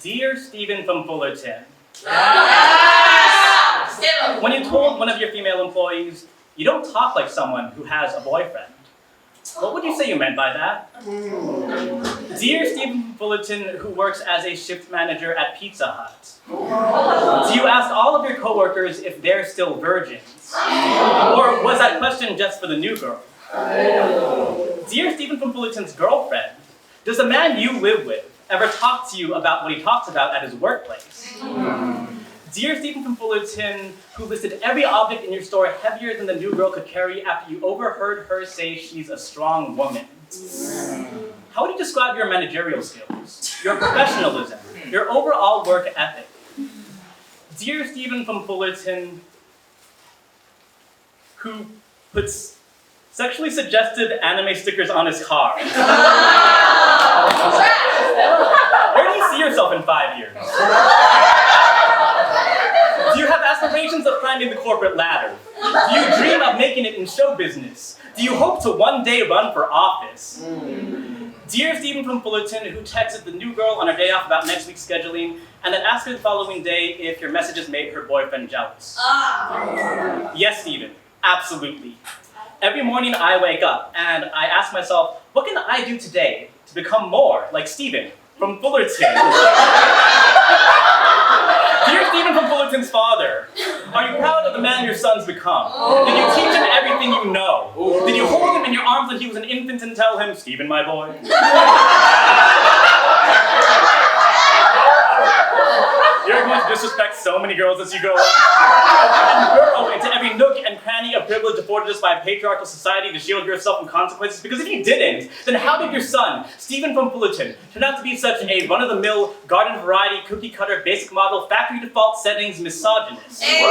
Dear Stephen from Fullerton, Yes! when you told one of your female employees, you don't talk like someone who has a boyfriend, what would you say you meant by that? Dear Stephen from Fullerton, who works as a shift manager at Pizza Hut, do you ask all of your coworkers if they're still virgins? Or was that question just for the new girl? Dear Stephen from Fullerton's girlfriend, does the man you live with ever talk to you about what he talks about at his workplace? Dear Stephen from Fullerton, who listed every object in your store heavier than the new girl could carry after you overheard her say she's a strong woman. How would you describe your managerial skills, your professionalism, your overall work ethic? Dear Stephen from Fullerton, who puts sexually suggested anime stickers on his car. Where do you see yourself in 5 years? Do you have aspirations of climbing the corporate ladder? Do you dream of making it in show business? Do you hope to one day run for office? Dear Stephen from Fullerton, who texted the new girl on her day off about next week's scheduling, and then asked her the following day if your messages made her boyfriend jealous. Yes, Stephen, absolutely. Every morning I wake up and I ask myself, what can I do today to become more like Stephen from Fullerton? Dear Stephen from Fullerton's father, are you proud of the man your son's become? Did you teach him everything you know? Did you hold him in your arms when he was an infant and tell him, Stephen, my boy? You're going to disrespect so many girls as you go up. And burrow into every nook and cranny of privilege afforded us by a patriarchal society to shield yourself from consequences. Because if you didn't, then how did your son, Stephen from Fullerton, turn out to be such a run-of-the-mill, garden variety, cookie-cutter, basic model, factory default settings misogynist? Dear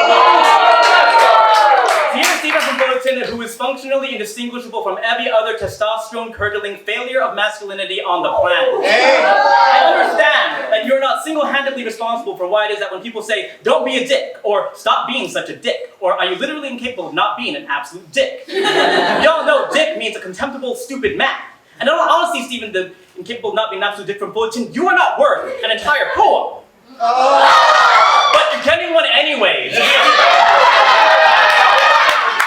Stephen from Fullerton, who is functionally indistinguishable from every other testosterone-curdling failure of masculinity on the planet. I understand that you're not single-handedly responsible for why it is that when people say, don't be a dick, or stop being such a dick, or are you literally incapable of not being an absolute dick? Y'all know dick means a contemptible, stupid man. And in all honesty, Stephen, the incapable of not being an absolute dick from Fullerton, you are not worth an entire poem. But you're getting one anyways.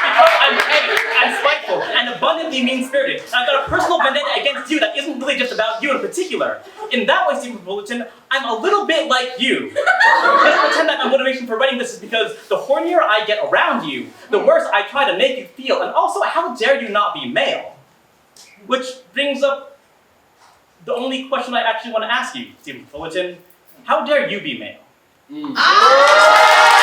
Because I'm petty, and spiteful, and abundantly mean-spirited. And I've got a personal vendetta against you that isn't really just about you in particular. In that way, Stephen Fullerton, I'm a little bit like you. Let's pretend that my motivation for writing this is because the hornier I get around you, the worse I try to make you feel. And also, how dare you not be male? Which brings up the only question I actually want to ask you, Stephen Fullerton. How dare you be male?